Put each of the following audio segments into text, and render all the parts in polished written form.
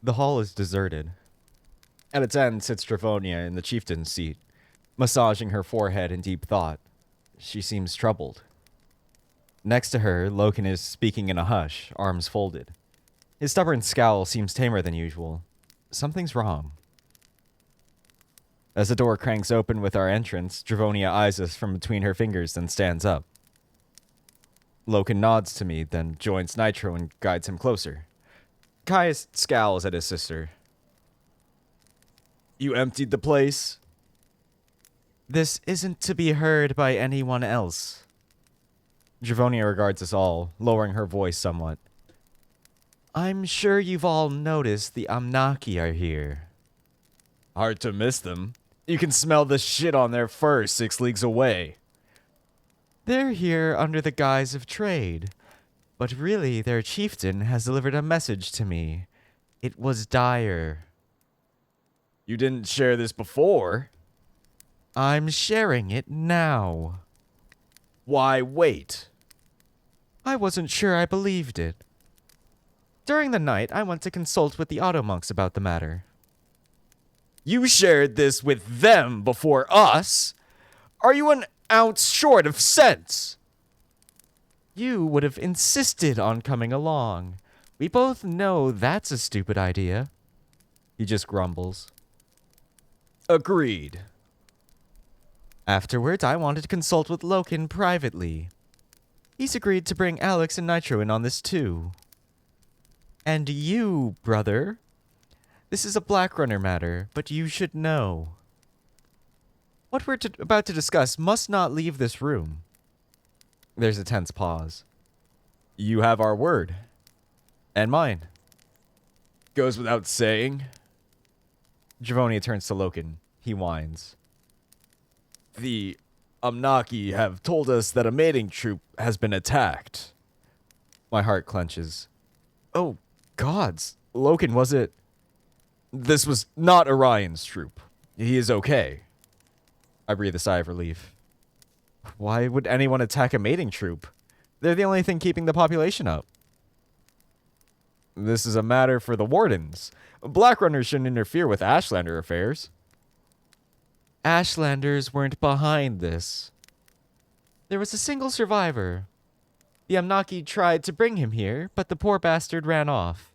The hall is deserted. At its end sits Dravonia in the chieftain's seat, massaging her forehead in deep thought. She seems troubled. Next to her, Loken is speaking in a hush, arms folded. His stubborn scowl seems tamer than usual. Something's wrong. As the door cranks open with our entrance, Dravonia eyes us from between her fingers, then stands up. Loken nods to me, then joins Nitro and guides him closer. Caius scowls at his sister. You emptied the place? This isn't to be heard by anyone else. Dravonia regards us all, lowering her voice somewhat. I'm sure you've all noticed the Amnaki are here. Hard to miss them. You can smell the shit on their fur 6 leagues away. They're here under the guise of trade, but really their chieftain has delivered a message to me. It was dire. You didn't share this before? I'm sharing it now. Why wait? I wasn't sure I believed it. During the night, I went to consult with the Auto Monks about the matter. You shared this with them before us? Are you an ounce short of sense? You would have insisted on coming along. We both know that's a stupid idea. He just grumbles. Agreed. Afterwards, I wanted to consult with Loken privately. He's agreed to bring Alex and Nitro in on this too. And you, brother. This is a Black Runner matter, but you should know. What we're about to discuss must not leave this room. There's a tense pause. You have our word. And mine. Goes without saying. Dravonia turns to Loken. He whines. The Amnaki have told us that a mating troop has been attacked. My heart clenches. Oh, gods. Loken, was it? This was not Orion's troop. He is okay. I breathe a sigh of relief. Why would anyone attack a mating troop? They're the only thing keeping the population up. This is a matter for the wardens. Black Runners shouldn't interfere with Ashlander affairs. Ashlanders weren't behind this. There was a single survivor. The Amnaki tried to bring him here, but the poor bastard ran off.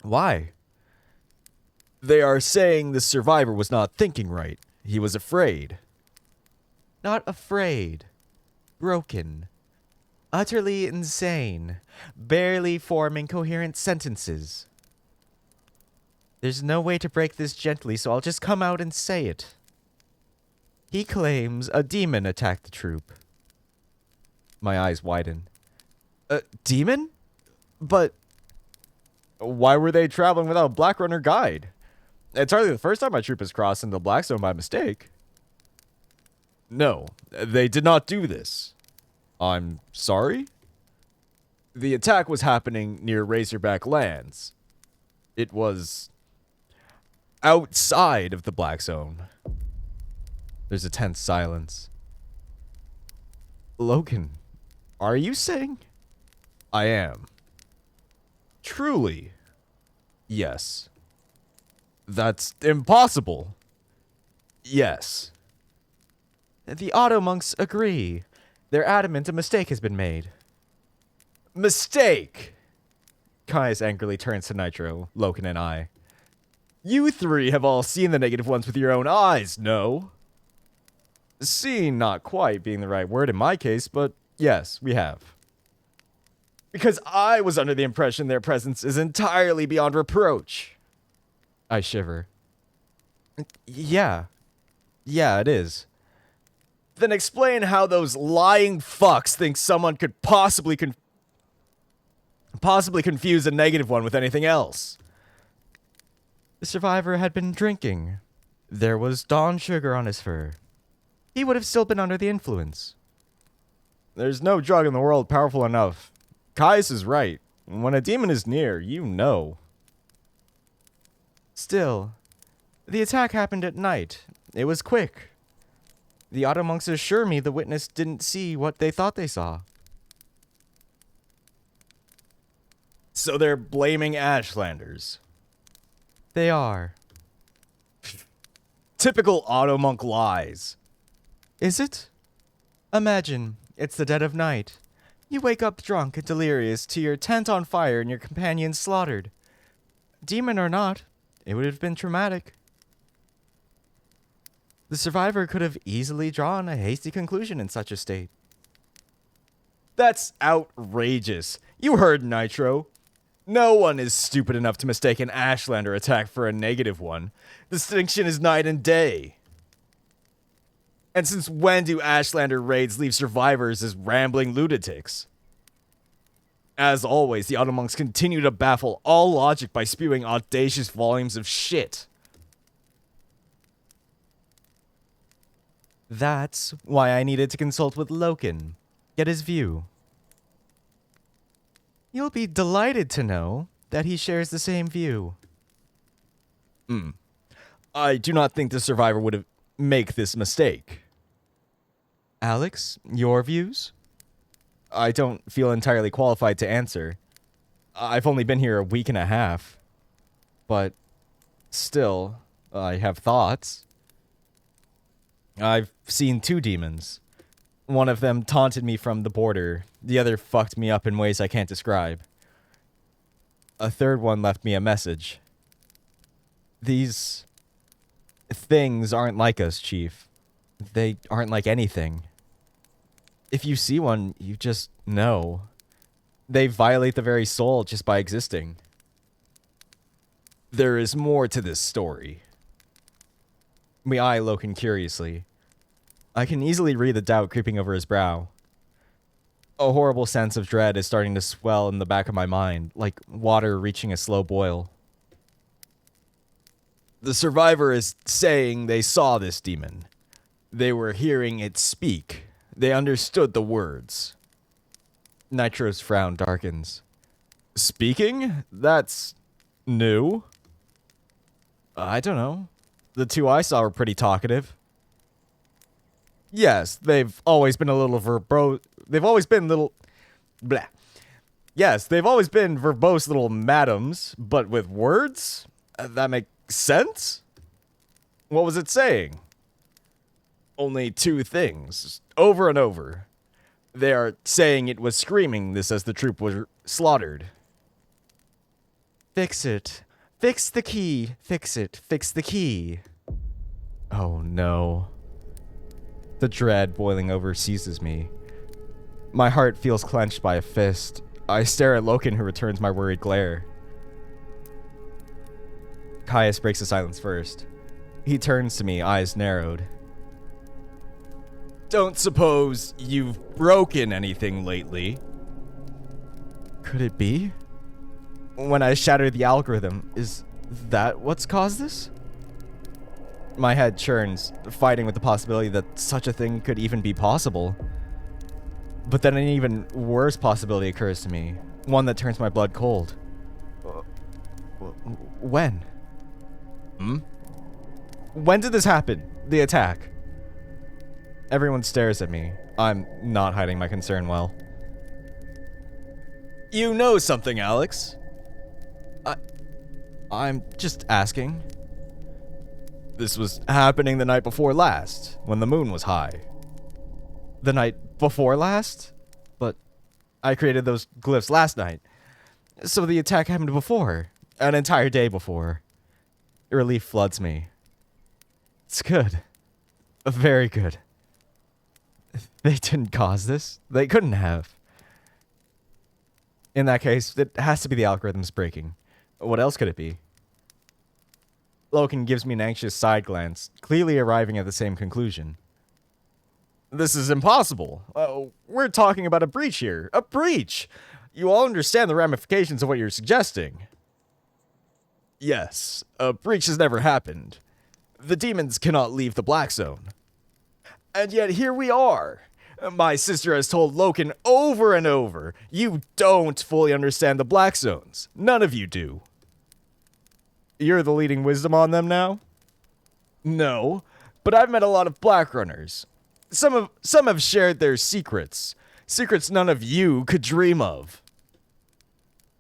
Why? They are saying the survivor was not thinking right. He was afraid. Not afraid. Broken. Utterly insane. Barely forming coherent sentences. There's no way to break this gently, so I'll just come out and say it. He claims a demon attacked the troop. My eyes widen. A demon? But why were they traveling without a Black Runner guide? It's hardly the first time my troop has crossed into the Blackstone by mistake. No, they did not do this. I'm sorry? The attack was happening near Razorback Lands. It was outside of the Black Zone. There's a tense silence. Loken, are you saying? I am. Truly? Yes. That's impossible. Yes. The Auto Monks agree. They're adamant a mistake has been made. Mistake! Caius angrily turns to Nitro, Loken, and I. You three have all seen the negative ones with your own eyes, no? Seen, not quite being the right word in my case, but yes, we have. Because I was under the impression their presence is entirely beyond reproach. I shiver. Yeah. Yeah, it is. Then explain how those lying fucks think someone could possibly confuse a negative one with anything else. The survivor had been drinking. There was Dawn sugar on his fur. He would have still been under the influence. There's no drug in the world powerful enough. Caius is right. When a demon is near, you know. Still, the attack happened at night. It was quick. The Auto Monks assure me the witness didn't see what they thought they saw. So they're blaming Ashlanders. They are. Typical Automonk lies. Is it? Imagine, it's the dead of night. You wake up drunk and delirious to your tent on fire and your companions slaughtered. Demon or not, it would have been traumatic. The survivor could have easily drawn a hasty conclusion in such a state. That's outrageous. You heard Nitro. No one is stupid enough to mistake an Ashlander attack for a negative one. The distinction is night and day. And since when do Ashlander raids leave survivors as rambling lunatics? As always, the Automonks continue to baffle all logic by spewing audacious volumes of shit. That's why I needed to consult with Loken, get his view. You'll be delighted to know that he shares the same view. I do not think the survivor would make this mistake. Alex, your views? I don't feel entirely qualified to answer. I've only been here a week and a half. But still, I have thoughts. I've seen 2 demons. One of them taunted me from the border. The other fucked me up in ways I can't describe. A third one left me a message. These things aren't like us, Chief. They aren't like anything. If you see one, you just know. They violate the very soul just by existing. There is more to this story. We eye Loken curiously. I can easily read the doubt creeping over his brow. A horrible sense of dread is starting to swell in the back of my mind, like water reaching a slow boil. The survivor is saying they saw this demon. They were hearing it speak. They understood the words. Nitro's frown darkens. Speaking? That's new. I don't know. The 2 I saw were pretty talkative. Yes, they've always been a little They've always been little... Blah. Yes, they've always been verbose little madams, but with words? That makes sense? What was it saying? Only 2 things, over and over. They are saying it was screaming this as the troop was slaughtered. Fix it. Fix the key. Fix it. Fix the key. Oh no. The dread boiling over seizes me. My heart feels clenched by a fist. I stare at Loken, who returns my worried glare. Caius breaks the silence first. He turns to me, eyes narrowed. Don't suppose you've broken anything lately? Could it be? When I shattered the algorithm, is that what's caused this? My head churns, fighting with the possibility that such a thing could even be possible. But then an even worse possibility occurs to me, one that turns my blood cold. When? When did this happen? The attack? Everyone stares at me. I'm not hiding my concern well. You know something, Alex. I'm just asking. This was happening the night before last, when the moon was high. The night before last? But I created those glyphs last night. So the attack happened before. An entire day before. Relief floods me. It's good. Very good. They didn't cause this. They couldn't have. In that case, it has to be the algorithms breaking. What else could it be? Loken gives me an anxious side glance, clearly arriving at the same conclusion. This is impossible. We're talking about a breach here. A breach! You all understand the ramifications of what you're suggesting. Yes, a breach has never happened. The demons cannot leave the Black Zone. And yet here we are. My sister has told Loken over and over, you don't fully understand the Black Zones. None of you do. You're the leading wisdom on them now? No, but I've met a lot of Black Runners. Some have shared their secrets. Secrets none of you could dream of.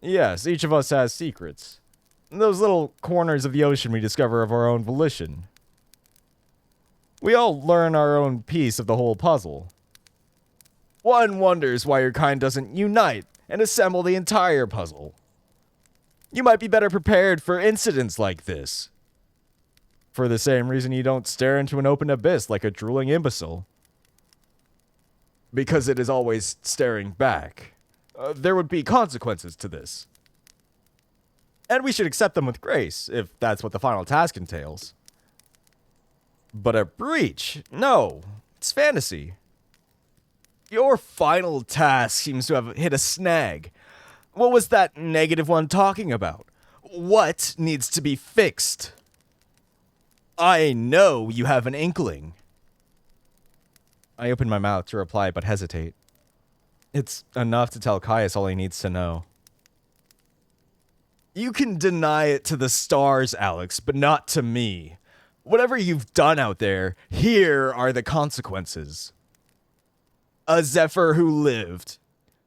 Yes, each of us has secrets. Those little corners of the ocean we discover of our own volition. We all learn our own piece of the whole puzzle. One wonders why your kind doesn't unite and assemble the entire puzzle. You might be better prepared for incidents like this. For the same reason you don't stare into an open abyss like a drooling imbecile. Because it is always staring back. There would be consequences to this. And we should accept them with grace, if that's what the final task entails. But a breach? No, it's fantasy. Your final task seems to have hit a snag. What was that negative one talking about? What needs to be fixed? I know you have an inkling. I open my mouth to reply, but hesitate. It's enough to tell Caius all he needs to know. You can deny it to the stars, Alex, but not to me. Whatever you've done out there, here are the consequences. A Zephyr who lived.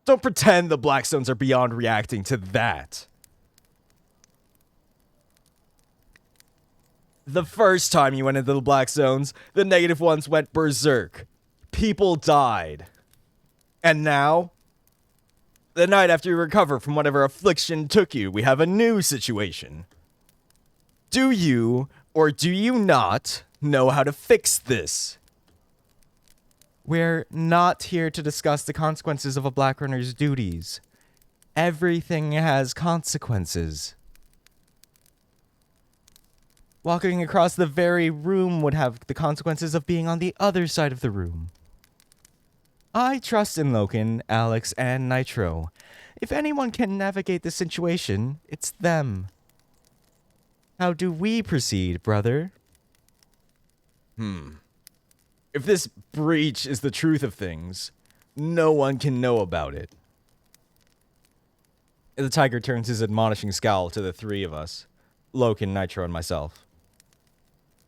Don't pretend the Blackstones are beyond reacting to that. The first time you went into the Black Zones, the negative ones went berserk. People died. And now? The night after you recover from whatever affliction took you, we have a new situation. Do you, or do you not, know how to fix this? We're not here to discuss the consequences of a Black Runner's duties. Everything has consequences. Walking across the very room would have the consequences of being on the other side of the room. I trust in Loken, Alex, and Nitro. If anyone can navigate the situation, it's them. How do we proceed, brother? If this breach is the truth of things, no one can know about it. The tiger turns his admonishing scowl to the three of us, Loken, Nitro, and myself.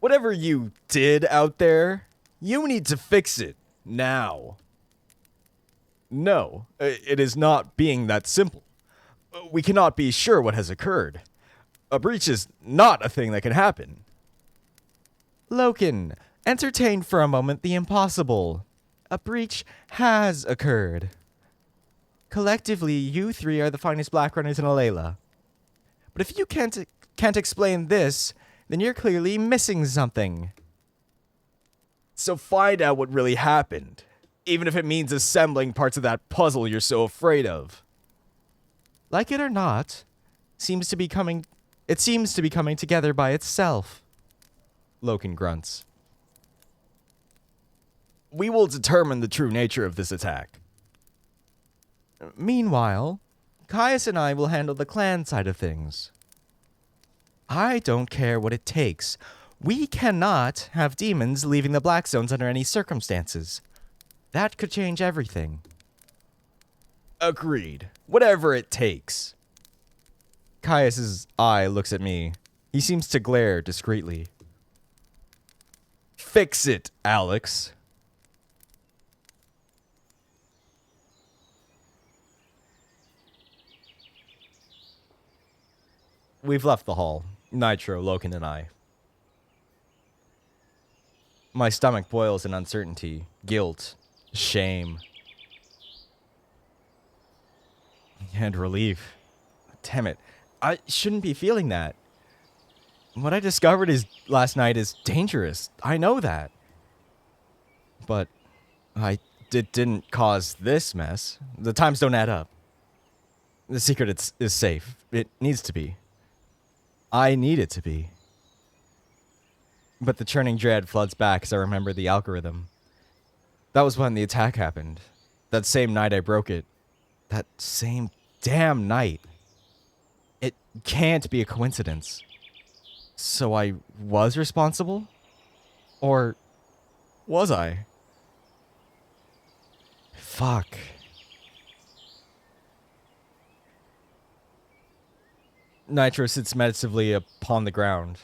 Whatever you did out there, you need to fix it now. No, it is not being that simple. We cannot be sure what has occurred. A breach is not a thing that can happen. Loken, entertain for a moment the impossible. A breach has occurred. Collectively, you three are the finest Black Runners in Alayla. But if you can't explain this, then you're clearly missing something. So find out what really happened, even if it means assembling parts of that puzzle you're so afraid of. Like it or not, it seems to be coming together by itself. Loken grunts. We will determine the true nature of this attack. Meanwhile, Caius and I will handle the clan side of things. I don't care what it takes. We cannot have demons leaving the Black Zones under any circumstances. That could change everything. Agreed. Whatever it takes. Caius's eye looks at me. He seems to glare discreetly. Fix it, Alex. We've left the hall. Nitro, Loken, and I. My stomach boils in uncertainty, guilt, shame, and relief. Damn it. I shouldn't be feeling that. What I discovered last night is dangerous. I know that. But it didn't cause this mess. The times don't add up. The secret is safe. It needs to be. I need it to be. But the churning dread floods back as I remember the algorithm. That was when the attack happened. That same night I broke it. That same damn night. It can't be a coincidence. So I was responsible? Or was I? Fuck. Nitro sits meditatively upon the ground.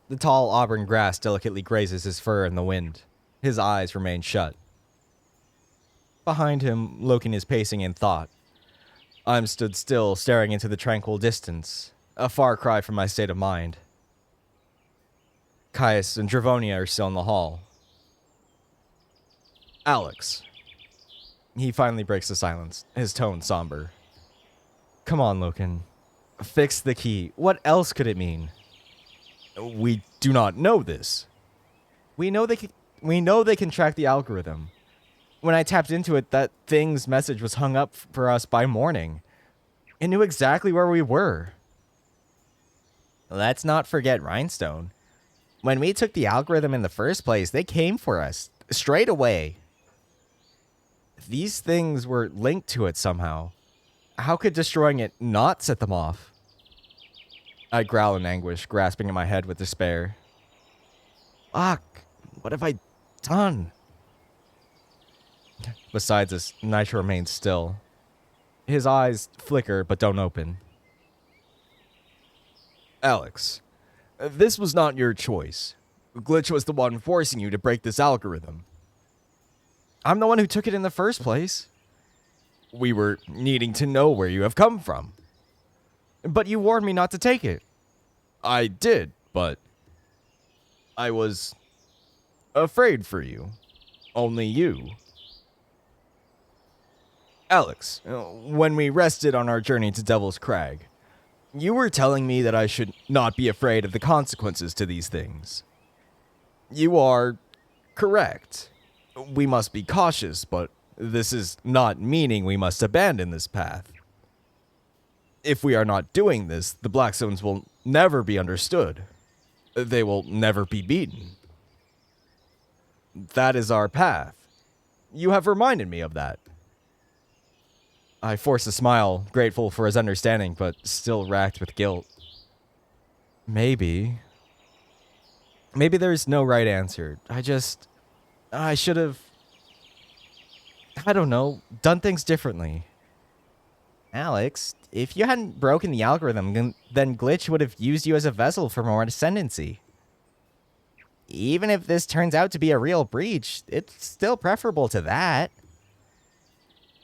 The tall auburn grass delicately grazes his fur in the wind. His eyes remain shut. Behind him, Loken is pacing in thought. I'm stood still, staring into the tranquil distance. A far cry from my state of mind. Caius and Dravonia are still in the hall. Alex. He finally breaks the silence, his tone somber. Come on, Loken. Fix the key. What else could it mean? We do not know this. We know they can track the algorithm. When I tapped into it, that thing's message was hung up for us by morning. It knew exactly where we were. Let's not forget Rhinestone. When we took the algorithm in the first place, they came for us, straight away. These things were linked to it somehow. How could destroying it not set them off? I growl in anguish, grasping at my head with despair. Fuck, what have I done? Besides this, Nitro remains still. His eyes flicker but don't open. Alex, this was not your choice. Glitch was the one forcing you to break this algorithm. I'm the one who took it in the first place. We were needing to know where you have come from. But you warned me not to take it. I did, but I was afraid for you. Only you. Alex, when we rested on our journey to Devil's Crag, you were telling me that I should not be afraid of the consequences to these things. You are correct. We must be cautious, but this is not meaning we must abandon this path. If we are not doing this, the Blackstones will never be understood. They will never be beaten. That is our path. You have reminded me of that. I force a smile, grateful for his understanding, but still racked with guilt. Maybe there's no right answer. I should have, I don't know, done things differently. Alex, if you hadn't broken the algorithm, then Glitch would have used you as a vessel for more ascendancy. Even if this turns out to be a real breach, it's still preferable to that.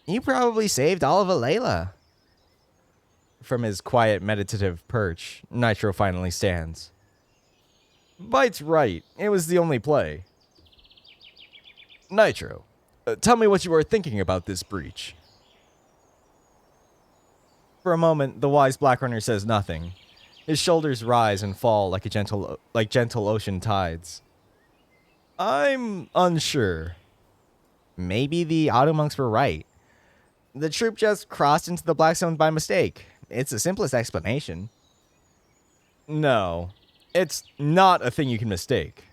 You probably saved all of Alayla. From his quiet, meditative perch, Nitro finally stands. Bite's right. It was the only play. Nitro, tell me what you are thinking about this breach. For a moment, the wise Blackrunner says nothing. His shoulders rise and fall like gentle ocean tides. I'm unsure. Maybe the Auto Monks were right. The troop just crossed into the Blackstone by mistake. It's the simplest explanation. No, it's not a thing you can mistake.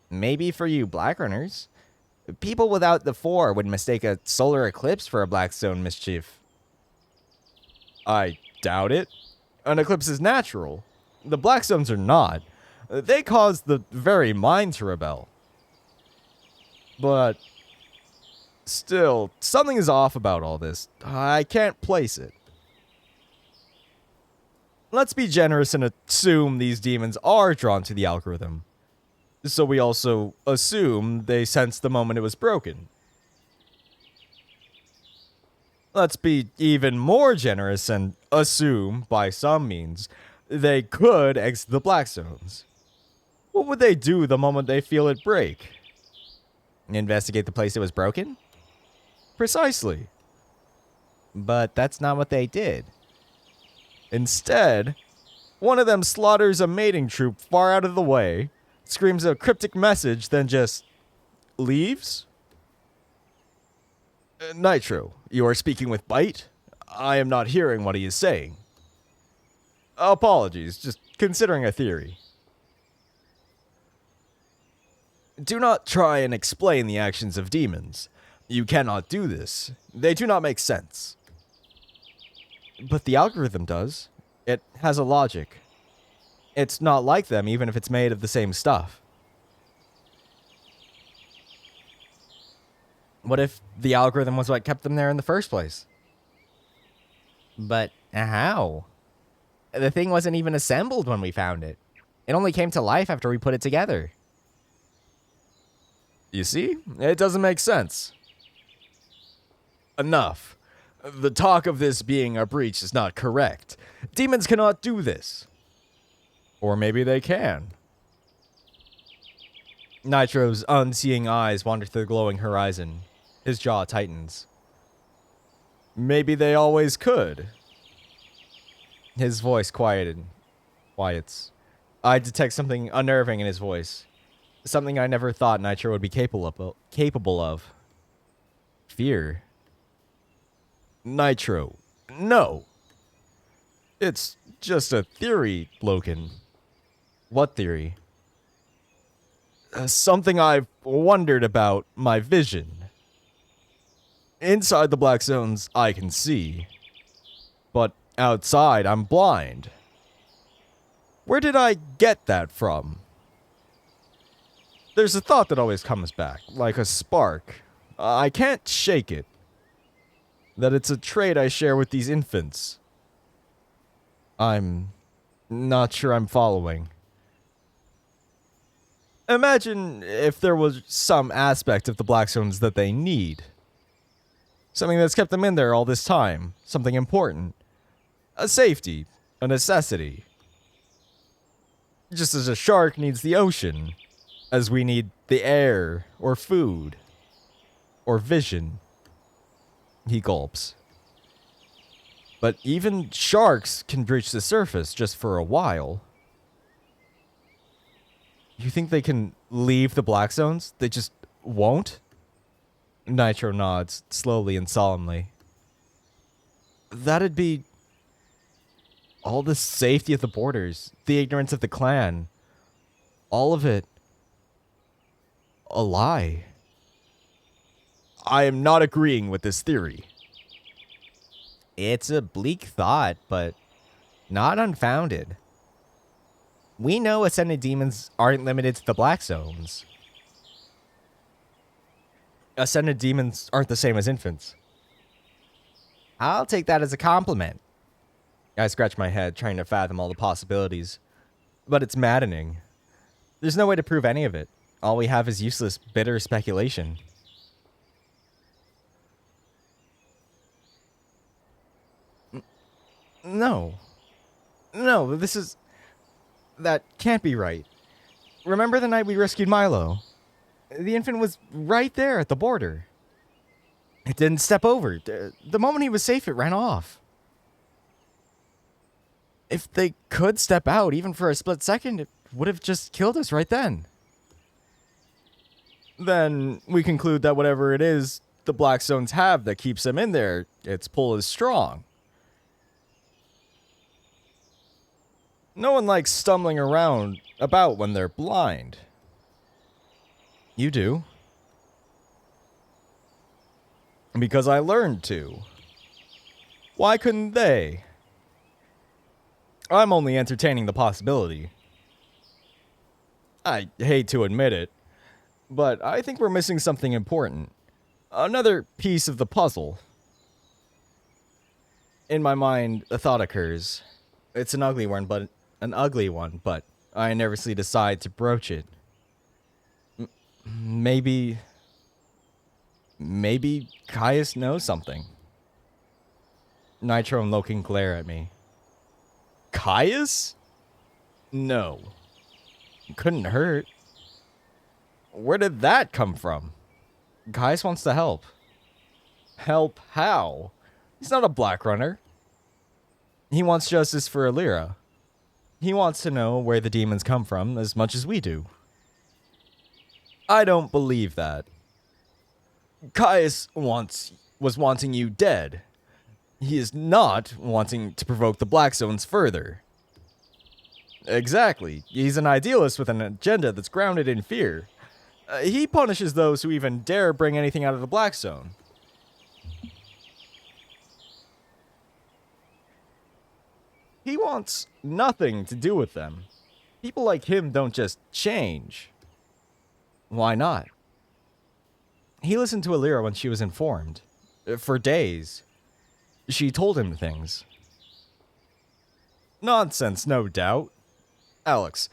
Maybe for you Blackrunners. People without the 4 would mistake a solar eclipse for a Blackstone mischief. I doubt it. An eclipse is natural. The Blackstones are not. They caused the very mind to rebel. But still, something is off about all this. I can't place it. Let's be generous and assume these demons are drawn to the algorithm. So we also assume they sensed the moment it was broken. Let's be even more generous and assume, by some means, they could exit the Blackstones. What would they do the moment they feel it break? Investigate the place it was broken? Precisely. But that's not what they did. Instead, one of them slaughters a mating troop far out of the way, screams a cryptic message, then just leaves? Nitro, you are speaking with Bite? I am not hearing what he is saying. Apologies, just considering a theory. Do not try and explain the actions of demons. You cannot do this. They do not make sense. But the algorithm does. It has a logic. It's not like them, even if it's made of the same stuff. What if the algorithm was what kept them there in the first place? But how? The thing wasn't even assembled when we found it. It only came to life after we put it together. You see? It doesn't make sense. Enough. The talk of this being a breach is not correct. Demons cannot do this. Or maybe they can. Nitro's unseeing eyes wander through the glowing horizon. His jaw tightens. Maybe they always could. His voice quiets. I detect something unnerving in his voice. Something I never thought Nitro would be capable of. Fear. Nitro. No. It's just a theory, Logan. What theory? Something I've wondered about my vision. Inside the black zones, I can see. But outside, I'm blind. Where did I get that from? There's a thought that always comes back, like a spark. I can't shake it. That it's a trait I share with these infants. I'm not sure I'm following. Imagine if there was some aspect of the black zones that they need. Something that's kept them in there all this time. Something important. A safety. A necessity. Just as a shark needs the ocean. As we need the air, or food, or vision. He gulps. But even sharks can breach the surface just for a while. You think they can leave the black zones? They just won't? Nitro nods, slowly and solemnly. That'd be all the safety of the borders, the ignorance of the clan. All of it. A lie. I am not agreeing with this theory. It's a bleak thought, but not unfounded. We know ascended demons aren't limited to the black zones. Ascended demons aren't the same as infants. I'll take that as a compliment. I scratch my head, trying to fathom all the possibilities. But it's maddening. There's no way to prove any of it. All we have is useless, bitter speculation. No. No, this is... That can't be right. Remember the night we rescued Milo? The infant was right there at the border. It didn't step over. The moment he was safe, it ran off. If they could step out, even for a split second, it would have just killed us right then. Then we conclude that whatever it is the black zones have that keeps them in there, its pull is strong. No one likes stumbling around about when they're blind. You do. Because I learned to. Why couldn't they? I'm only entertaining the possibility. I hate to admit it, but I think we're missing something important. Another piece of the puzzle. In my mind, a thought occurs. It's an ugly one, but I nervously decide to broach it. Maybe Caius knows something. Nitro and Loken glare at me. Caius? No. Couldn't hurt. Where did that come from? Caius wants to help. Help how? He's not a black runner. He wants justice for Alira. He wants to know where the demons come from as much as we do. I don't believe that. Caius was wanting you dead. He is not wanting to provoke the Black Zones further. Exactly. He's an idealist with an agenda that's grounded in fear. He punishes those who even dare bring anything out of the Black Zone. He wants nothing to do with them. People like him don't just change. Why not? He listened to Alira when she was informed. For days. She told him things. Nonsense, no doubt. Alex,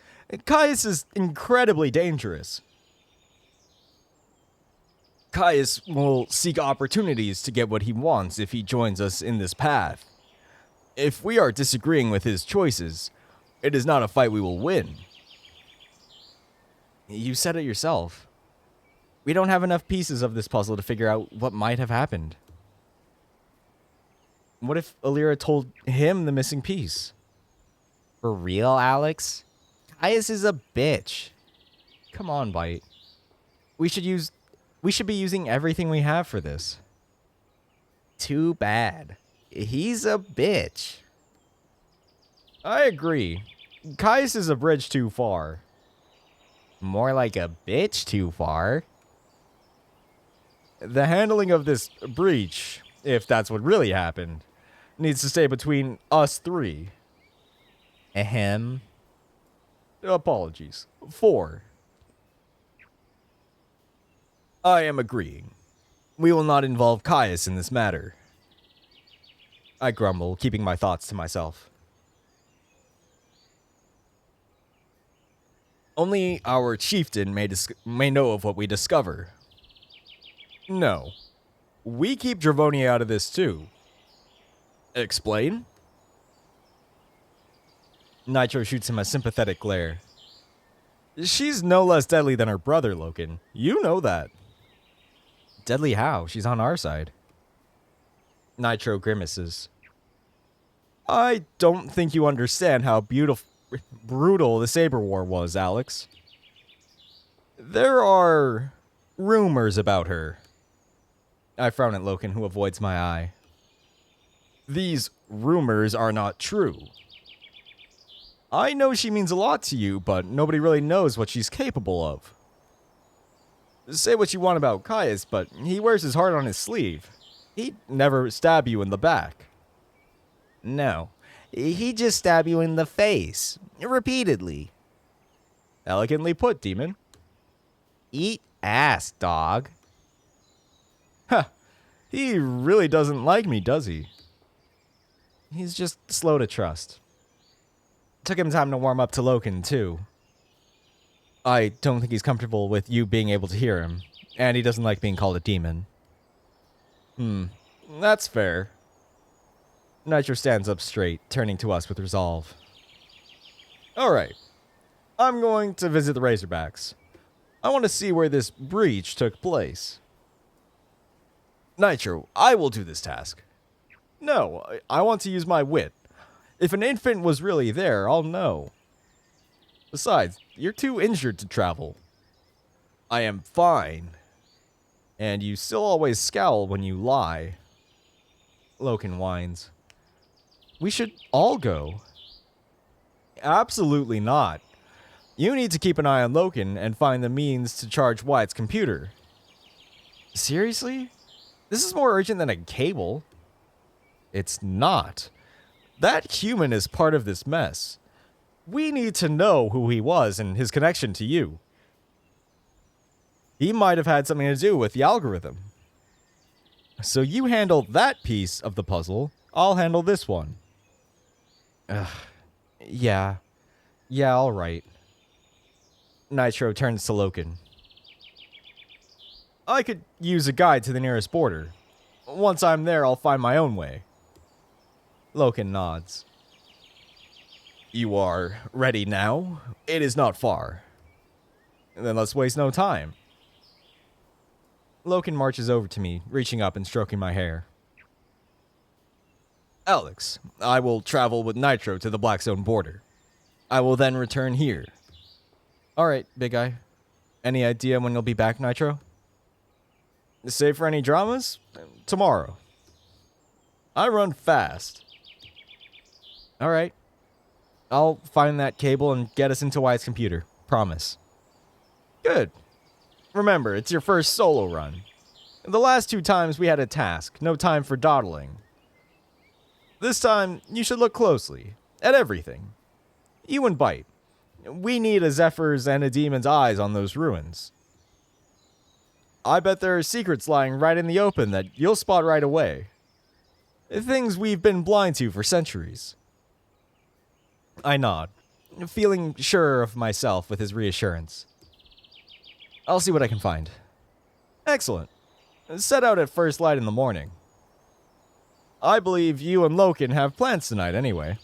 Caius is incredibly dangerous. Caius will seek opportunities to get what he wants if he joins us in this path. If we are disagreeing with his choices, it is not a fight we will win. You said it yourself. We don't have enough pieces of this puzzle to figure out what might have happened. What if Alira told him the missing piece? For real, Alex? Caius is a bitch. Come on, Bite. We should be using everything we have for this. Too bad. He's a bitch. I agree. Caius is a bridge too far. More like a bitch too far. The handling of this breach, if that's what really happened, needs to stay between us three. Ahem. Apologies. 4. I am agreeing. We will not involve Caius in this matter. I grumble, keeping my thoughts to myself. Only our chieftain may know of what we discover. No. We keep Dravonia out of this too. Explain? Nitro shoots him a sympathetic glare. She's no less deadly than her brother, Loken. You know that. Deadly how? She's on our side. Nitro grimaces. I don't think you understand how brutal the Saber War was, Alex. There are rumors about her. I frown at Loken, who avoids my eye. These rumors are not true. I know she means a lot to you, but nobody really knows what she's capable of. Say what you want about Caius, but he wears his heart on his sleeve. He'd never stab you in the back. No, he'd just stab you in the face, repeatedly. Elegantly put, Demon. Eat ass, dog. Huh, he really doesn't like me, does he? He's just slow to trust. Took him time to warm up to Loken, too. I don't think he's comfortable with you being able to hear him, and he doesn't like being called a demon. That's fair. Nitro stands up straight, turning to us with resolve. Alright, I'm going to visit the Razorbacks. I want to see where this breach took place. Nitro, I will do this task. No, I want to use my wit. If an infant was really there, I'll know. Besides, you're too injured to travel. I am fine. And you still always scowl when you lie. Loken whines. We should all go. Absolutely not. You need to keep an eye on Loken and find the means to charge Wyatt's computer. Seriously? This is more urgent than a cable. It's not. That human is part of this mess. We need to know who he was and his connection to you. He might have had something to do with the algorithm. So you handle that piece of the puzzle, I'll handle this one. Yeah, all right. Nitro turns to Loken. I could use a guide to the nearest border. Once I'm there, I'll find my own way. Loken nods. You are ready now? It is not far. Then let's waste no time. Loken marches over to me, reaching up and stroking my hair. Alex, I will travel with Nitro to the Blackstone border. I will then return here. Alright, big guy. Any idea when you'll be back, Nitro? Save for any dramas? Tomorrow. I run fast. Alright. I'll find that cable and get us into Wyatt's computer. Promise. Good. Remember, it's your first solo run. The last 2 times we had a task, no time for dawdling. This time, you should look closely. At everything. You and Bite. We need a Zephyr's and a Demon's eyes on those ruins. I bet there are secrets lying right in the open that you'll spot right away. Things we've been blind to for centuries. I nod, feeling sure of myself with his reassurance. I'll see what I can find. Excellent. Set out at first light in the morning. I believe you and Loken have plans tonight anyway.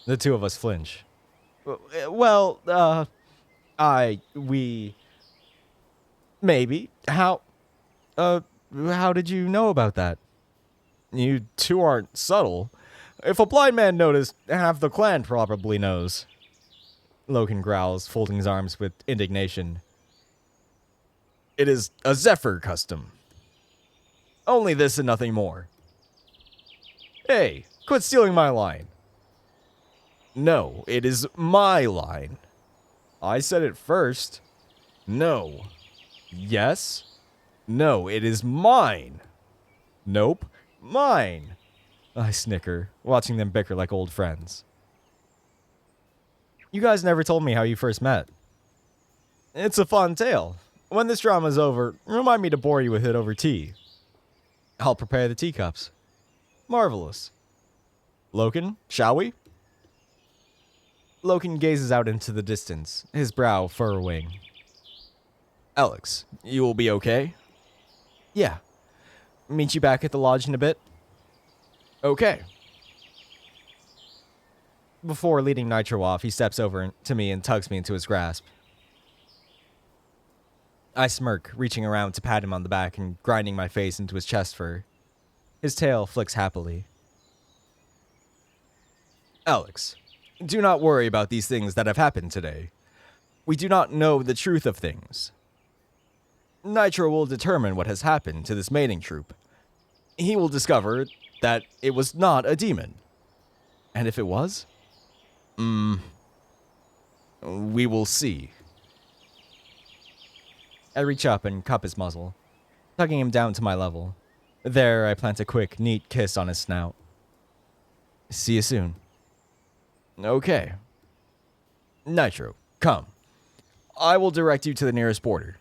The two of us flinch. Well, maybe. How did you know about that? You two aren't subtle. If a blind man noticed, half the clan probably knows. Loken growls, folding his arms with indignation. It is a Zephyr custom. Only this and nothing more. Hey, quit stealing my line. No, it is my line. I said it first. No. Yes? No, it is mine. Nope. Mine. I snicker, watching them bicker like old friends. You guys never told me how you first met. It's a fun tale. When this drama's over, remind me to bore you with it over tea. I'll prepare the teacups. Marvelous. Loken, shall we? Loken gazes out into the distance, his brow furrowing. Alex, you will be okay? Yeah. Meet you back at the lodge in a bit? Okay. Before leading Nitro off, he steps over to me and tugs me into his grasp. I smirk, reaching around to pat him on the back and grinding my face into his chest fur. His tail flicks happily. Alex, do not worry about these things that have happened today. We do not know the truth of things. Nitro will determine what has happened to this mating troop. He will discover that it was not a demon. And if it was? We will see. I reach up and cup his muzzle, tugging him down to my level. There, I plant a quick, neat kiss on his snout. See you soon. Okay. Nitro, come. I will direct you to the nearest border.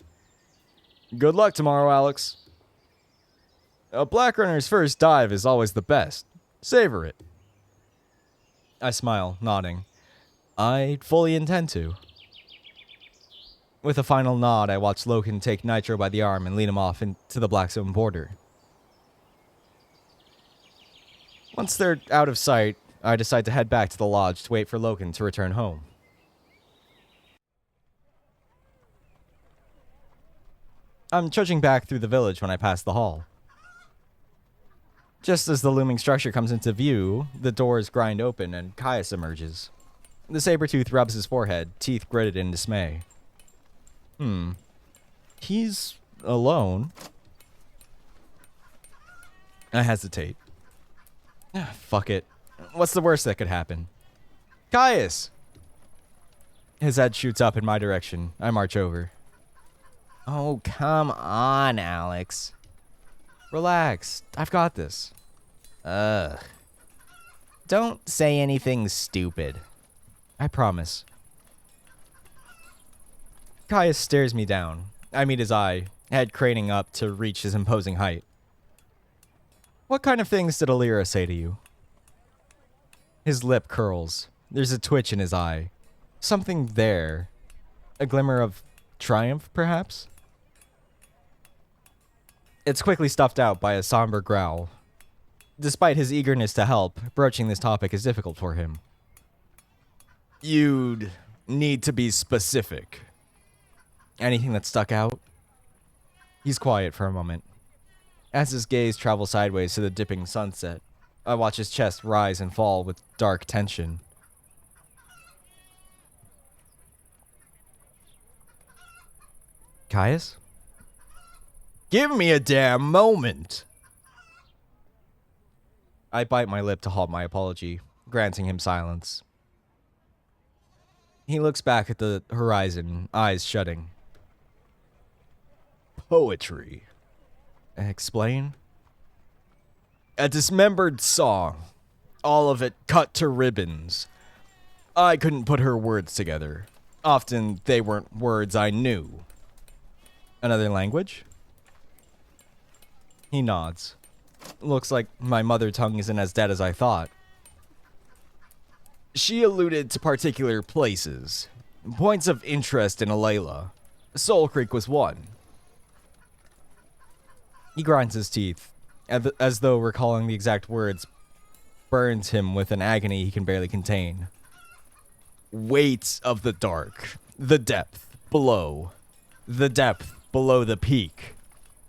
Good luck tomorrow, Alex. A black runner's first dive is always the best. Savor it. I smile, nodding. I fully intend to. With a final nod, I watch Loken take Nitro by the arm and lead him off into the Black Zone border. Once they're out of sight, I decide to head back to the lodge to wait for Loken to return home. I'm trudging back through the village when I pass the hall. Just as the looming structure comes into view, the doors grind open and Caius emerges. The saber-tooth rubs his forehead, teeth gritted in dismay. He's alone. I hesitate. Fuck it. What's the worst that could happen? Caius! His head shoots up in my direction. I march over. Oh, come on, Alex. Relax. I've got this. Ugh. Don't say anything stupid. I promise. Caius stares me down. I meet his eye, head craning up to reach his imposing height. What kind of things did Alira say to you? His lip curls. There's a twitch in his eye. Something there. A glimmer of triumph, perhaps? It's quickly stuffed out by a somber growl. Despite his eagerness to help, broaching this topic is difficult for him. You'd need to be specific. Anything that stuck out? He's quiet for a moment. As his gaze travels sideways to the dipping sunset, I watch his chest rise and fall with dark tension. Caius? Give me a damn moment! I bite my lip to halt my apology, granting him silence. He looks back at the horizon, eyes shutting. Poetry. Explain? A dismembered song. All of it cut to ribbons. I couldn't put her words together. Often they weren't words I knew. Another language? He nods. Looks like my mother tongue isn't as dead as I thought. She alluded to particular places. Points of interest in Alayla. Soulcreek was one. He grinds his teeth, as though recalling the exact words burns him with an agony he can barely contain. Weight of the dark. The depth below. The depth below the peak.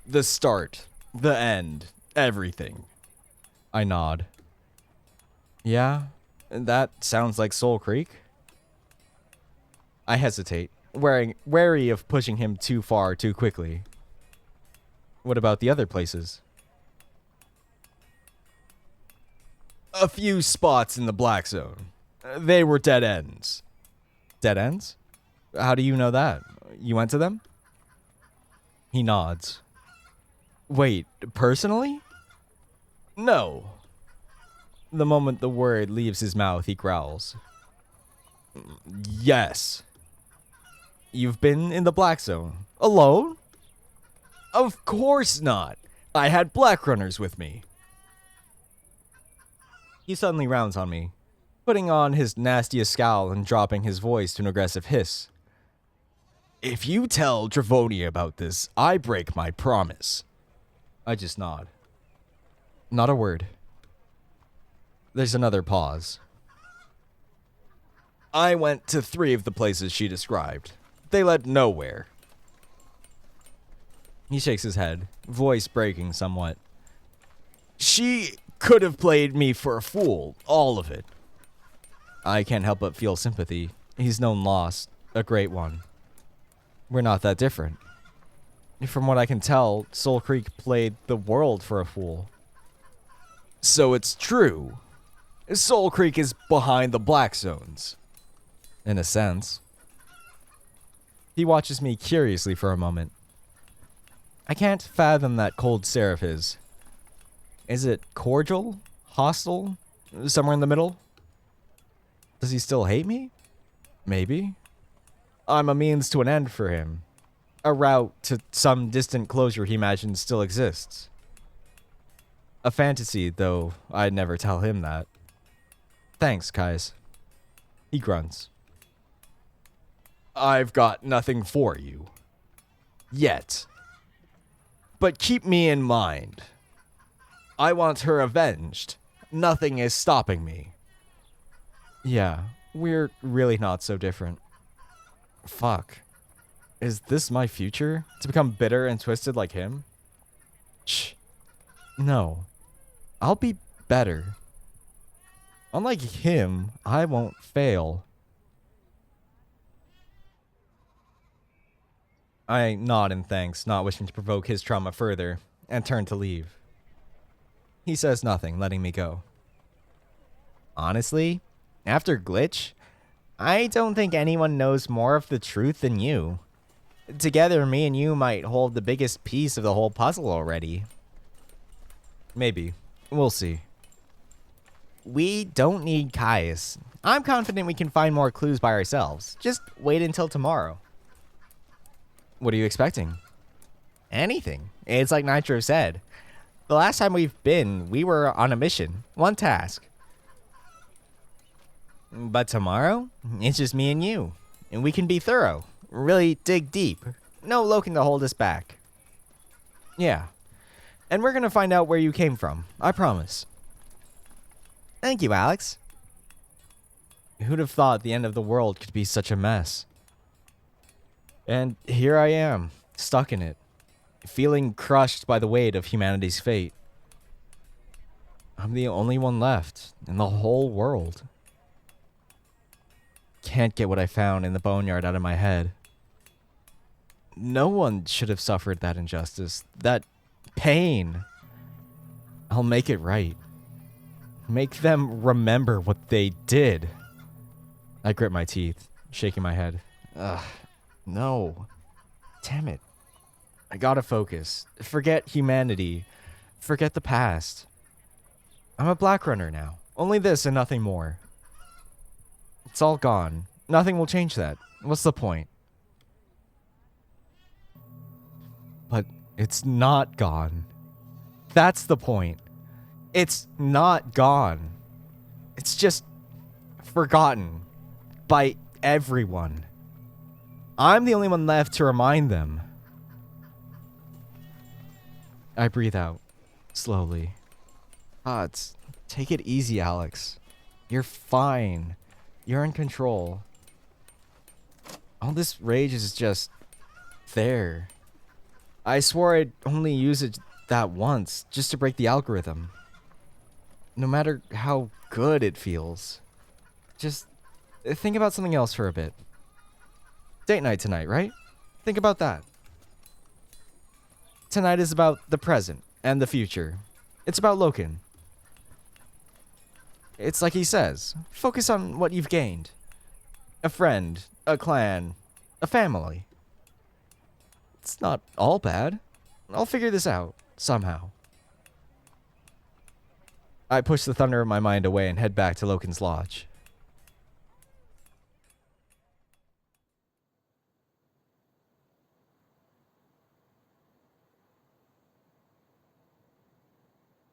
The start. The end. Everything. I nod. Yeah, that sounds like Soulcreek. I hesitate, wary of pushing him too far too quickly. What about the other places? A few spots in the Black Zone. They were dead ends. Dead ends? How do you know that? You went to them? He nods. Wait, personally? No. The moment the word leaves his mouth, he growls. Yes. You've been in the Black Zone. Alone? Of course not. I had Black Runners with me. He suddenly rounds on me, putting on his nastiest scowl and dropping his voice to an aggressive hiss. If you tell Dravonia about this, I break my promise. I just nod. Not a word. There's another pause. I went to 3 of the places she described. They led nowhere. He shakes his head, voice breaking somewhat. She could have played me for a fool, all of it. I can't help but feel sympathy. He's known loss, a great one. We're not that different. From what I can tell, Soulcreek played the world for a fool. So it's true. Soulcreek is behind the Black Zones. In a sense. He watches me curiously for a moment. I can't fathom that cold stare of his. Is it cordial? Hostile? Somewhere in the middle? Does he still hate me? Maybe. I'm a means to an end for him. A route to some distant closure he imagines still exists. A fantasy, though I'd never tell him that. Thanks, Kais. He grunts. I've got nothing for you. Yet. But keep me in mind. I want her avenged. Nothing is stopping me. Yeah, we're really not so different. Fuck. Is this my future? To become bitter and twisted like him? Shh. No. I'll be better. Unlike him, I won't fail. I nod in thanks, not wishing to provoke his trauma further, and turn to leave. He says nothing, letting me go. Honestly, after Glitch, I don't think anyone knows more of the truth than you. Together, me and you might hold the biggest piece of the whole puzzle already. Maybe. We'll see. We don't need Caius. I'm confident we can find more clues by ourselves. Just wait until tomorrow. What are you expecting? Anything. It's like Nitro said. The last time we've been, we were on a mission. One task. But tomorrow, it's just me and you. And we can be thorough. Really dig deep. No Loken to hold us back. Yeah. And we're gonna find out where you came from. I promise. Thank you, Alex. Who'd have thought the end of the world could be such a mess? And here I am, stuck in it. Feeling crushed by the weight of humanity's fate. I'm the only one left in the whole world. Can't get what I found in the boneyard out of my head. No one should have suffered that injustice, that pain. I'll make it right. Make them remember what they did. I grit my teeth, shaking my head. Ugh, no. Damn it. I gotta focus. Forget humanity. Forget the past. I'm a Black Runner now. Only this and nothing more. It's all gone. Nothing will change that. What's the point? But it's not gone. That's the point. It's not gone. It's just forgotten by everyone. I'm the only one left to remind them. I breathe out, slowly. Take it easy, Alex. You're fine. You're in control. All this rage is just there. I swore I'd only use it that once, just to break the algorithm. No matter how good it feels. Just think about something else for a bit. Date night tonight, right? Think about that. Tonight is about the present and the future. It's about Loken. It's like he says, focus on what you've gained. A friend, a clan, a family. It's not all bad. I'll figure this out, somehow. I push the thunder of my mind away and head back to Loken's lodge.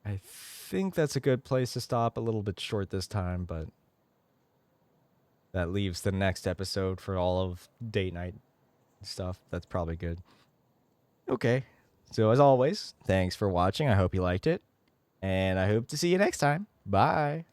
I think that's a good place to stop. A little bit short this time, but that leaves the next episode for all of date night stuff. That's probably good. Okay. So as always, thanks for watching. I hope you liked it. And I hope to see you next time. Bye.